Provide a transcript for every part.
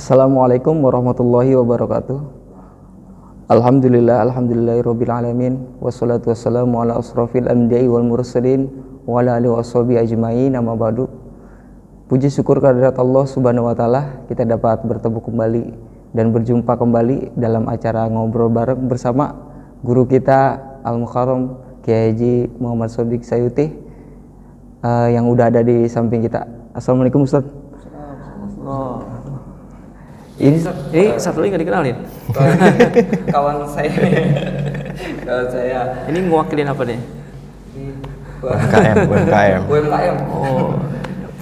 Assalamualaikum warahmatullahi wabarakatuh. Alhamdulillahirabbil alamin wassalatu wassalamu ala asrofil anbiya'i wal mursalin wa ala alihi washabihi ajmain, amma ba'du. Puji syukur kehadirat Allah Subhanahu wa taala, kita dapat bertemu kembali dan berjumpa kembali dalam acara ngobrol bareng bersama guru kita Al-Mukarram Kiai Haji Muhammad Shodiq Sayuti yang udah ada di samping kita. Assalamualaikum Ustaz. Ini satu lagi nggak dikenalin. Kawan saya. Ini ngewakilin apa nih? UMKM. Oh,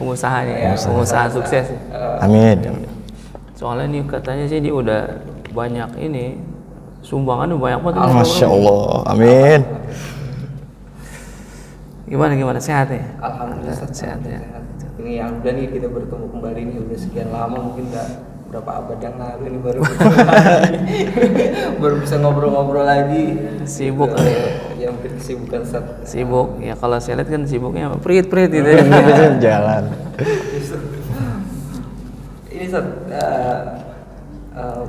pengusaha nih, pengusaha sukses. Amin. Soalnya nih katanya sih dia udah banyak ini sumbangan banyak banget. Masya Allah. Amin. Gimana sehat ya? Alhamdulillah sehat ya. Ini yang udah nih kita bertemu kembali nih, udah sekian lama, mungkin berapa abad yang lalu ini baru bisa ngobrol-ngobrol lagi. Sibuk ya mungkin kesibukan sibuk ya, kalau saya lihat kan sibuknya prit gitu jalan. Ini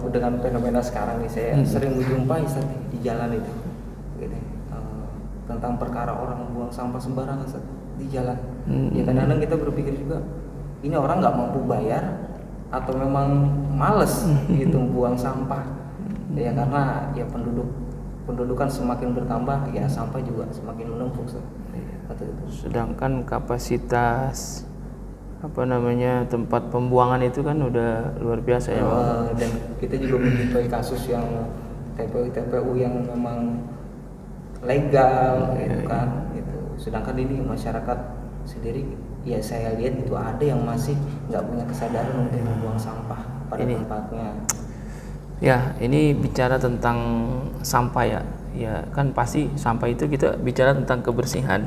dengan fenomena sekarang nih, saya sering menjumpai di jalan itu gitu, tentang perkara orang buang sampah sembarangan di jalan. Ya kadang-kadang kita berpikir juga, ini orang nggak mampu bayar atau memang males gitu buang sampah ya, karena ya pendudukan semakin bertambah ya, sampah juga semakin menumpuk. Sedangkan kapasitas tempat pembuangan itu kan udah luar biasa ya. Dan kita juga menjumpai kasus yang TPU yang memang legal gitu kan gitu. Sedangkan ini masyarakat sendiri ya, saya lihat itu ada yang masih nggak punya kesadaran untuk membuang sampah pada tempatnya. Ya, ini bicara tentang sampah ya kan pasti sampah itu kita bicara tentang kebersihan.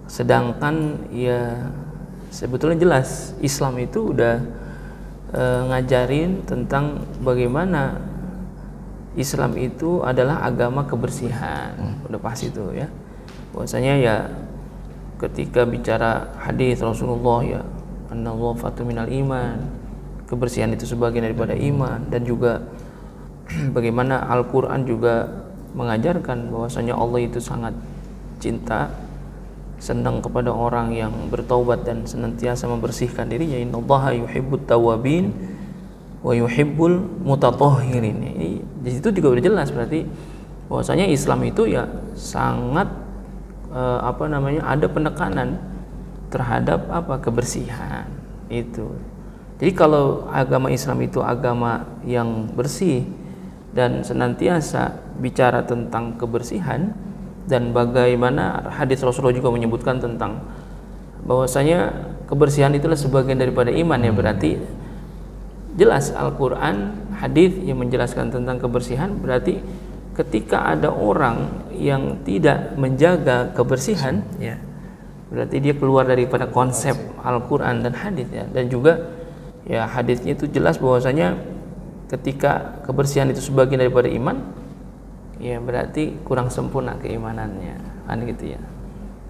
Sedangkan ya sebetulnya jelas Islam itu udah ngajarin tentang bagaimana Islam itu adalah agama kebersihan. Udah pasti itu ya. Bahwasanya ya ketika bicara hadis Rasulullah ya, an-nadhafatu minal iman, kebersihan itu sebagian daripada iman. Dan juga bagaimana Al-Quran juga mengajarkan bahwasanya Allah itu sangat cinta, senang kepada orang yang bertaubat dan senantiasa membersihkan dirinya. Innallaha yuhibbut tawwabin wa yuhibbul mutatahhirin. Ini di situ juga udah jelas berarti bahwasanya Islam itu ya sangat ada penekanan terhadap kebersihan itu. Jadi kalau agama Islam itu agama yang bersih dan senantiasa bicara tentang kebersihan, dan bagaimana hadis Rasulullah juga menyebutkan tentang bahwasanya kebersihan itulah sebagian daripada iman ya, berarti jelas Al-Quran, hadis yang menjelaskan tentang kebersihan. Berarti ketika ada orang yang tidak menjaga kebersihan ya, berarti dia keluar daripada konsep Al-Quran dan hadis ya. Dan juga ya hadisnya itu jelas bahwasanya ketika kebersihan itu sebagian daripada iman ya, berarti kurang sempurna keimanannya kan gitu ya.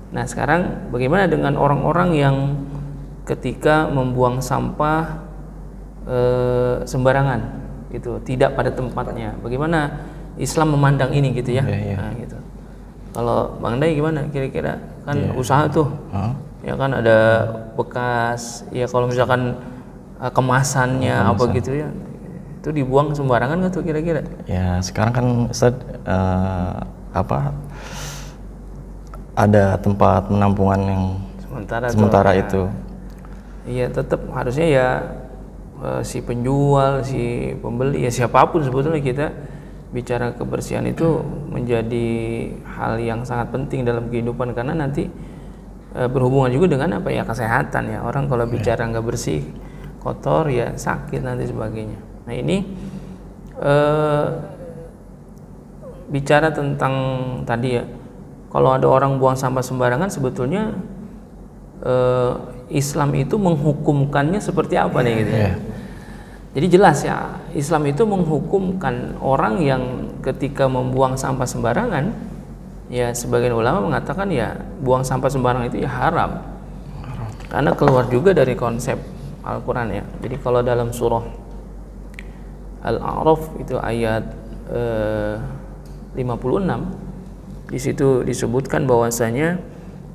Nah sekarang bagaimana dengan orang-orang yang ketika membuang sampah sembarangan gitu, tidak pada tempatnya, bagaimana Islam memandang ini gitu ya. Nah, gitu. Kalau Bang Day gimana kira-kira, kan usaha tuh ya kan ada bekas ya, kalau misalkan kemasannya apa gitu ya, itu dibuang sembarangan nggak tuh kira-kira? Ya sekarang kan Ustaz, ada tempat penampungan yang sementara itu. Iya, tetap harusnya ya si penjual, si pembeli ya siapapun sebetulnya, kita bicara kebersihan itu menjadi hal yang sangat penting dalam kehidupan, karena nanti berhubungan juga dengan kesehatan ya. Orang kalau bicara nggak bersih, kotor ya sakit nanti sebagainya. Nah ini bicara tentang tadi ya, kalau ada orang buang sampah sembarangan, sebetulnya Islam itu menghukumkannya seperti apa nih gitu ya. Jadi jelas ya, Islam itu menghukumkan orang yang ketika membuang sampah sembarangan, ya sebagian ulama mengatakan ya buang sampah sembarangan itu ya haram. Karena keluar juga dari konsep Al-Quran ya. Jadi kalau dalam surah Al-A'raf itu ayat 56. Di situ disebutkan bahwasanya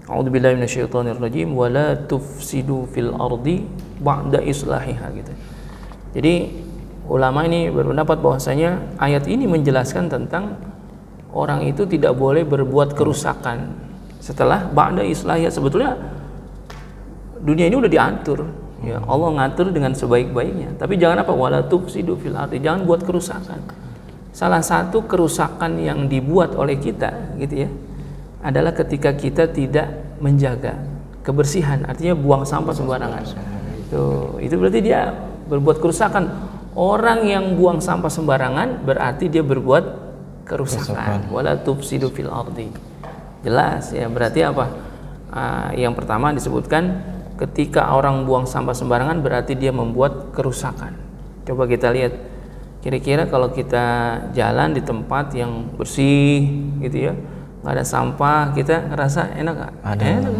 a'udzubillahi minasyaitonirrajim wala tufsidu fil ardi ba'da islahiha gitu. Jadi ulama ini berpendapat bahwasanya ayat ini menjelaskan tentang orang itu tidak boleh berbuat kerusakan setelah ba'da islahiha. Sebetulnya dunia ini udah diatur, ya Allah ngatur dengan sebaik-baiknya. Tapi jangan apa, wala tufsidu fil ardi, jangan buat kerusakan. Salah satu kerusakan yang dibuat oleh kita gitu ya adalah ketika kita tidak menjaga kebersihan, artinya buang sampah sembarangan. Itu berarti dia berbuat kerusakan. Orang yang buang sampah sembarangan berarti dia berbuat kerusakan. Wala tufsidu fil ardi. Jelas ya, berarti apa? Yang pertama disebutkan ketika orang buang sampah sembarangan berarti dia membuat kerusakan. Coba kita lihat, kira-kira kalau kita jalan di tempat yang bersih gitu ya, nggak ada sampah, kita ngerasa enak nggak? Enak.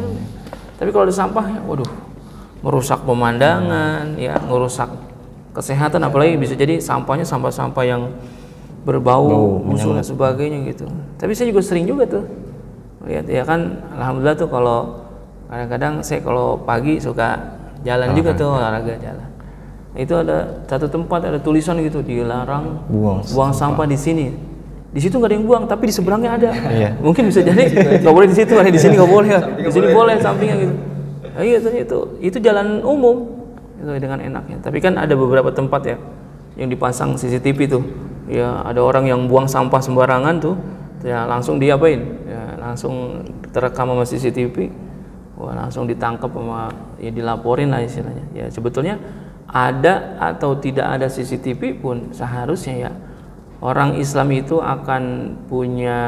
Tapi kalau ada sampah, waduh, merusak pemandangan, ya, merusak kesehatan, apalagi bisa jadi sampahnya sampah-sampah yang berbau, musuh dan sebagainya gitu. Tapi saya juga sering juga tuh lihat ya kan, alhamdulillah tuh kalau kadang-kadang saya kalau pagi suka jalan juga tuh, olahraga jalan. Itu ada satu tempat ada tulisan gitu, dilarang buang sampah di sini. Di situ nggak ada yang buang, tapi di seberangnya ada. Mungkin bisa jadi nggak boleh di situ, di sini nggak boleh, di sini boleh sampingnya gitu. Itu jalan umum itu dengan enaknya. Tapi kan ada beberapa tempat ya yang dipasang CCTV tuh. Ya ada orang yang buang sampah sembarangan tuh, ya langsung diapain? Ya langsung terekam sama CCTV. Wah, langsung ditangkap sama, ya dilaporin lah istilahnya. Ya sebetulnya ada atau tidak ada CCTV pun seharusnya ya orang Islam itu akan punya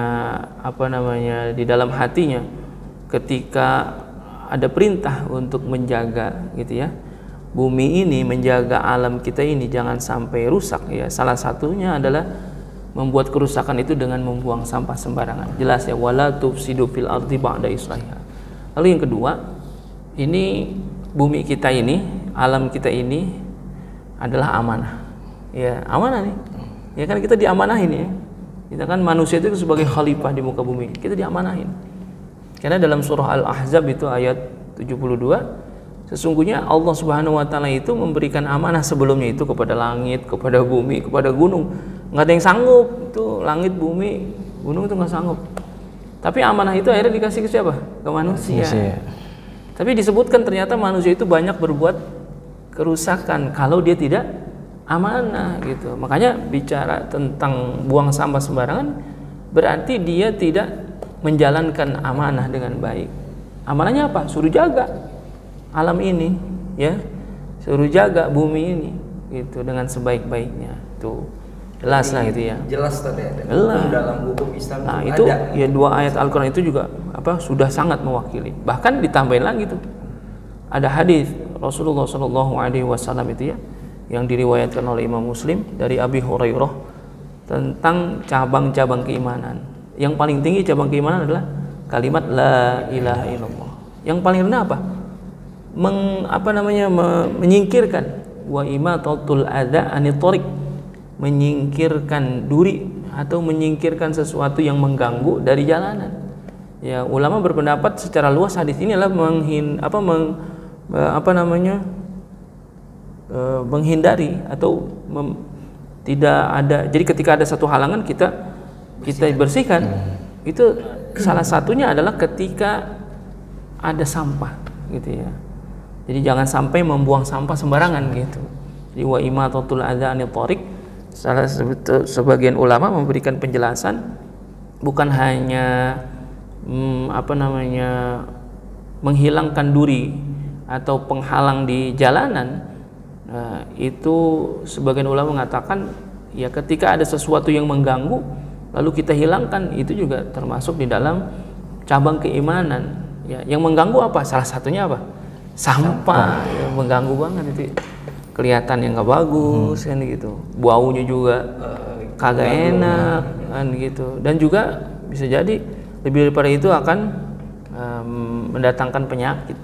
di dalam hatinya ketika ada perintah untuk menjaga gitu ya bumi ini, menjaga alam kita ini jangan sampai rusak ya. Salah satunya adalah membuat kerusakan itu dengan membuang sampah sembarangan. Jelas ya, wala tufsidu fil ardi ba'da islahiha. Lalu yang kedua, ini bumi kita ini, alam kita ini adalah amanah. Ya, amanah nih. Ya kan kita diamanahin ya. Kita kan manusia itu sebagai khalifah di muka bumi. Kita diamanahin. Karena dalam surah Al-Ahzab itu ayat 72, sesungguhnya Allah Subhanahu wa taala itu memberikan amanah sebelumnya itu kepada langit, kepada bumi, kepada gunung. Enggak ada yang sanggup itu langit, bumi, gunung itu enggak sanggup. Tapi amanah itu akhirnya dikasih ke siapa? Ke manusia. Tapi disebutkan ternyata manusia itu banyak berbuat kerusakan kalau dia tidak amanah gitu. Makanya bicara tentang buang sampah sembarangan berarti dia tidak menjalankan amanah dengan baik. Amanahnya apa? Suruh jaga alam ini, ya. Suruh jaga bumi ini gitu dengan sebaik-baiknya. Tuh. Jelas lah gitu ya. Jelas tadi dalam hukum Islam nah, itu ada. Ya dua ayat Al-Qur'an itu juga sudah sangat mewakili. Bahkan ditambahin lagi tuh. Ada hadis Rasulullah SAW itu ya yang diriwayatkan oleh Imam Muslim dari Abi Hurairah tentang cabang-cabang keimanan. Yang paling tinggi cabang keimanan adalah kalimat la ilaha illallah. Yang paling rendah apa? Menyingkirkan wa imatatul adza anit thariq, menyingkirkan duri atau menyingkirkan sesuatu yang mengganggu dari jalanan. Ya, ulama berpendapat secara luas hadis ini adalah menghindari atau tidak ada. Jadi ketika ada satu halangan kita bersihkan. Itu salah satunya adalah ketika ada sampah gitu ya. Jadi jangan sampai membuang sampah sembarangan gitu. Jadi wa imatatul adza anit thariq, sebagian ulama memberikan penjelasan bukan hanya menghilangkan duri atau penghalang di jalanan. Itu sebagian ulama mengatakan ya ketika ada sesuatu yang mengganggu lalu kita hilangkan, itu juga termasuk di dalam cabang keimanan ya. Yang mengganggu apa? Salah satunya apa? Sampah. Yang mengganggu banget itu, kelihatan yang nggak bagus kan gitu, baunya juga kagak enak kan gitu, dan juga bisa jadi lebih daripada itu akan mendatangkan penyakit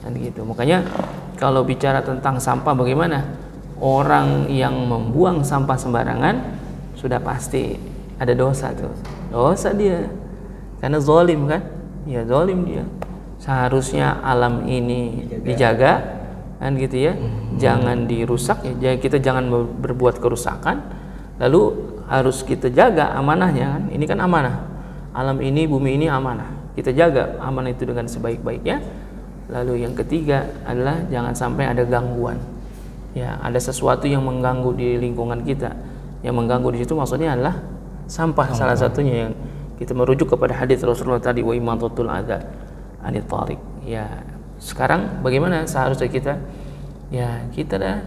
kan gitu. Makanya kalau bicara tentang sampah bagaimana? orang yang membuang sampah sembarangan sudah pasti ada dosa tuh. Dosa dia. Karena zalim kan? Ya zalim dia. Seharusnya alam ini dijaga kan gitu ya. Jangan dirusak ya. Kita jangan berbuat kerusakan. Lalu harus kita jaga amanahnya kan. Ini kan amanah. Alam ini, bumi ini amanah. Kita jaga amanah itu dengan sebaik-baiknya. Lalu yang ketiga adalah jangan sampai ada gangguan. Ya, ada sesuatu yang mengganggu di lingkungan kita. Yang mengganggu di situ maksudnya adalah sampah. Salah satunya yang kita merujuk kepada hadis Rasulullah tadi, wa imatatul adza anit thariq. Ya, sekarang bagaimana seharusnya kita? Ya, kita dah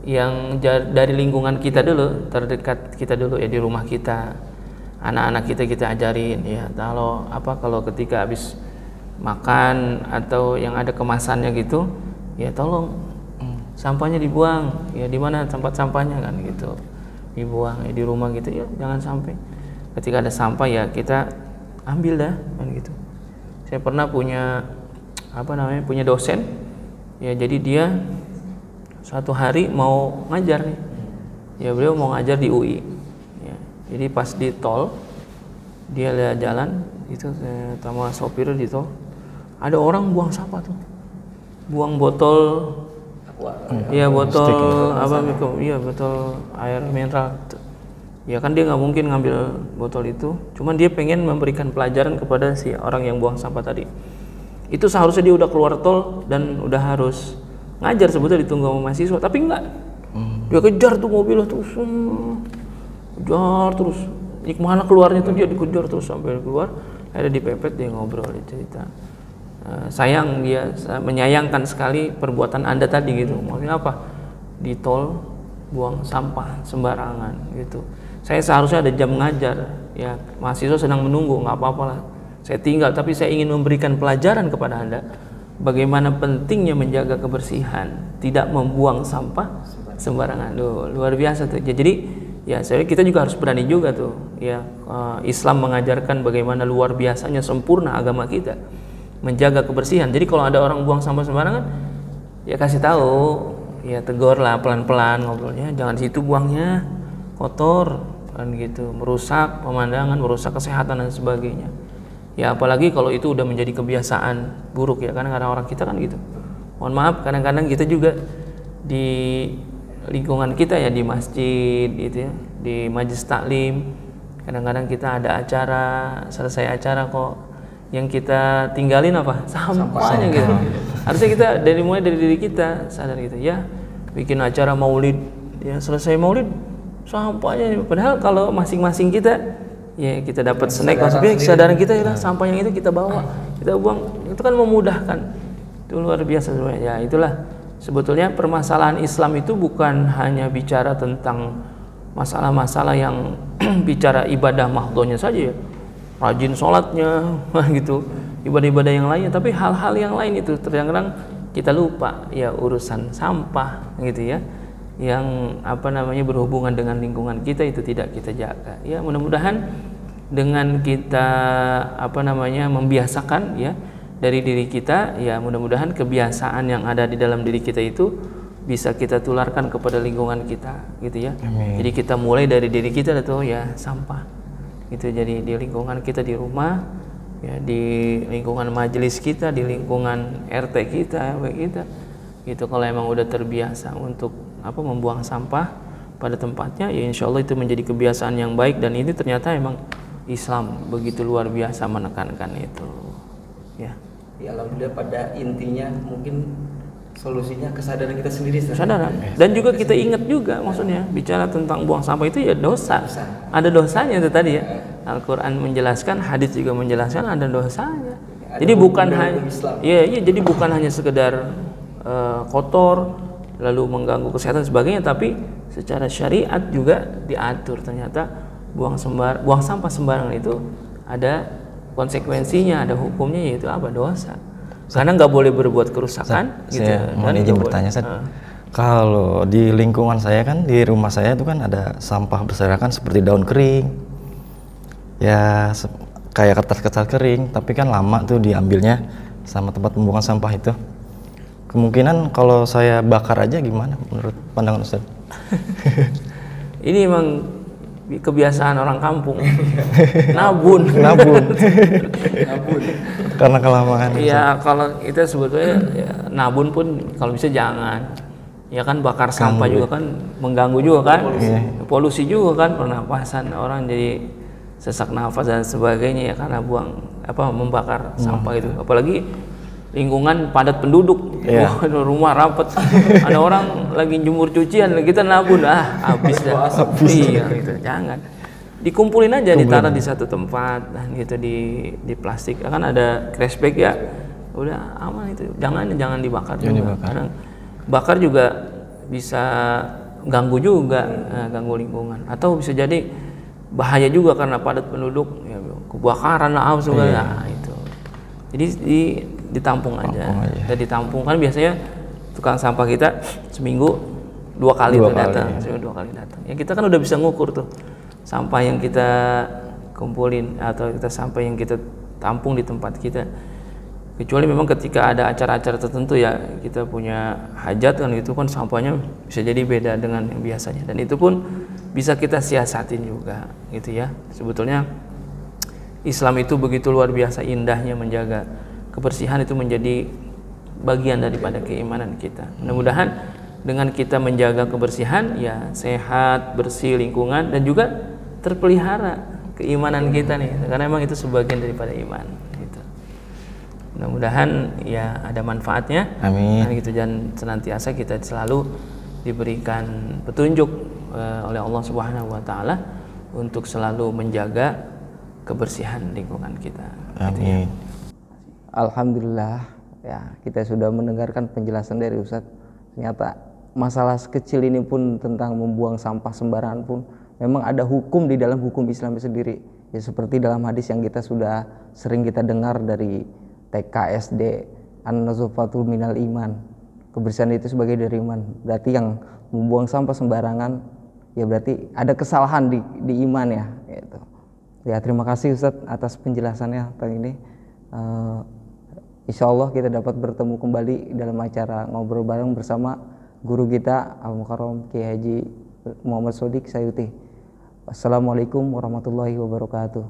yang dari lingkungan kita dulu, terdekat kita dulu ya, di rumah kita. Anak-anak kita ajarin ya, kalau ketika habis makan atau yang ada kemasannya gitu, ya tolong sampahnya dibuang ya, di mana tempat sampahnya kan gitu, dibuang ya di rumah gitu ya, jangan sampai ketika ada sampah ya kita ambil dah kan gitu. Saya pernah punya dosen ya, jadi dia suatu hari mau ngajar nih ya, beliau mau ngajar di UI ya. Jadi pas di tol dia lihat jalan itu sama sopir di tol, ada orang buang sampah tuh, buang botol. Iya botol botol air mineral. Ya kan dia nggak mungkin ngambil botol itu, cuman dia pengen memberikan pelajaran kepada si orang yang buang sampah tadi. Itu seharusnya dia udah keluar tol dan udah harus ngajar, sebetulnya ditunggu sama mahasiswa, tapi enggak. Dia kejar tuh mobil terus, kejar terus. Mana keluarnya tuh dia dikejar terus sampai keluar. Ada dipepet, dia ngobrol, dia cerita. Sayang, dia menyayangkan sekali perbuatan Anda tadi gitu. Maksudnya apa? Di tol buang sampah sembarangan gitu. Saya seharusnya ada jam ngajar ya, mahasiswa sedang menunggu, nggak apa-apa lah saya tinggal, tapi saya ingin memberikan pelajaran kepada Anda bagaimana pentingnya menjaga kebersihan, tidak membuang sampah sembarangan. Luar biasa tuh. Jadi ya kita juga harus berani juga tuh ya. Islam mengajarkan bagaimana luar biasanya sempurna agama kita menjaga kebersihan. Jadi kalau ada orang buang sampah sembarangan, ya kasih tahu, ya tegur lah pelan-pelan ngobrolnya, jangan situ buangnya, kotor kan gitu, merusak pemandangan, merusak kesehatan dan sebagainya. Ya apalagi kalau itu udah menjadi kebiasaan buruk ya, kadang-kadang orang kita kan gitu. Mohon maaf, kadang-kadang kita juga di lingkungan kita ya, di masjid gitu ya, di majelis taklim, kadang-kadang kita ada acara, selesai acara kok yang kita tinggalin apa? Sampahnya gitu. Harusnya kita mulai dari diri kita sadar gitu ya. Bikin acara maulid ya, selesai maulid sampahnya. Padahal kalau masing-masing kita ya kita dapat snack, maksudnya kesadaran kita ya sampah yang itu kita bawa, kita buang, itu kan memudahkan. Itu luar biasa sebenarnya. Ya itulah sebetulnya permasalahan Islam itu bukan hanya bicara tentang masalah-masalah yang bicara ibadah mahdhahnya saja ya, rajin sholatnya gitu, ibadah-ibadah yang lainnya, tapi hal-hal yang lain itu terkadang kita lupa ya, urusan sampah gitu ya, yang berhubungan dengan lingkungan kita itu tidak kita jaga ya. Mudah-mudahan dengan kita membiasakan ya dari diri kita ya, mudah-mudahan kebiasaan yang ada di dalam diri kita itu bisa kita tularkan kepada lingkungan kita gitu ya. Amin. Jadi kita mulai dari diri kita tuh ya, sampah itu jadi di lingkungan kita, di rumah ya, di lingkungan majelis kita, di lingkungan RT kita, RW kita gitu. Kalau emang udah terbiasa untuk membuang sampah pada tempatnya ya, insya Allah itu menjadi kebiasaan yang baik. Dan ini ternyata emang Islam begitu luar biasa menekankan itu ya. Ya alhamdulillah, pada intinya mungkin solusinya kesadaran kita sendiri. Kesadaran. Dan juga kita ingat juga, maksudnya bicara tentang buang sampah itu ya dosa. Ada dosanya itu tadi ya. Al-Quran menjelaskan, hadis juga menjelaskan ada dosanya. Jadi bukan hanya jadi bukan hanya sekedar kotor lalu mengganggu kesehatan sebagainya, tapi secara syariat juga diatur. Ternyata buang sampah sembarangan itu ada konsekuensinya, ada hukumnya, yaitu dosa. Karena nggak boleh berbuat kerusakan gitu. Saya mau izin bertanya, kalau di lingkungan saya kan, di rumah saya itu kan ada sampah berserakan seperti daun kering ya, kayak kertas-kertas kering, tapi kan lama tuh diambilnya sama tempat pembuangan sampah itu. kemungkinan kalau saya bakar aja gimana menurut pandangan Ustaz? Ini emang kebiasaan orang kampung. Nabun. Karena kelamaan. Iya, kalau itu sebetulnya ya, nabun pun kalau bisa jangan. Ya kan bakar sampah juga kan mengganggu juga kan. Polusi juga kan, pernapasan orang jadi sesak nafas dan sebagainya ya karena membakar sampah itu. Apalagi lingkungan padat penduduk, rumah rapat, ada orang lagi jemur cucian, kita nabun, habis dah. Iya, gitu. Jangan dikumpulin aja, ditaruh di satu tempat, dan gitu di plastik, kan ada trash bag ya, udah aman itu. Jangan dibakar juga. Kadang bakar juga bisa ganggu juga, ganggu lingkungan, atau bisa jadi bahaya juga karena padat penduduk, ya, kebakaran lah, itu. Jadi ditampung aja. Dan ditampung kan biasanya tukang sampah kita seminggu 2 kali datang. Seminggu 2 kali datang. Ya kita kan udah bisa ngukur tuh sampah yang kita kumpulin atau sampah yang kita tampung di tempat kita. Kecuali memang ketika ada acara-acara tertentu ya kita punya hajat kan, itu kan sampahnya bisa jadi beda dengan yang biasanya. Dan itu pun bisa kita siasatin juga gitu ya. Sebetulnya Islam itu begitu luar biasa indahnya menjaga kebersihan, itu menjadi bagian daripada keimanan kita. Mudah-mudahan dengan kita menjaga kebersihan ya sehat, bersih lingkungan, dan juga terpelihara keimanan kita nih, karena memang itu sebagian daripada iman gitu. Mudah-mudahan ya ada manfaatnya. Amin. Gitu, dan senantiasa kita selalu diberikan petunjuk oleh Allah Subhanahu wa taala untuk selalu menjaga kebersihan lingkungan kita. Amin. Gitu ya. Alhamdulillah ya, kita sudah mendengarkan penjelasan dari Ustadz. Ternyata masalah sekecil ini pun tentang membuang sampah sembarangan pun memang ada hukum di dalam hukum Islam sendiri. Ya seperti dalam hadis yang kita sudah sering kita dengar dari TK SD, an-nazafatu minal iman. Kebersihan itu sebagai dari iman. Berarti yang membuang sampah sembarangan ya berarti ada kesalahan di iman ya gitu. Ya terima kasih Ustadz atas penjelasannya tentang ini. Insya Allah kita dapat bertemu kembali dalam acara ngobrol bareng bersama guru kita Al-Mukarram Kiai Haji Muhammad Shodiq Sayuti. Wassalamualaikum warahmatullahi wabarakatuh.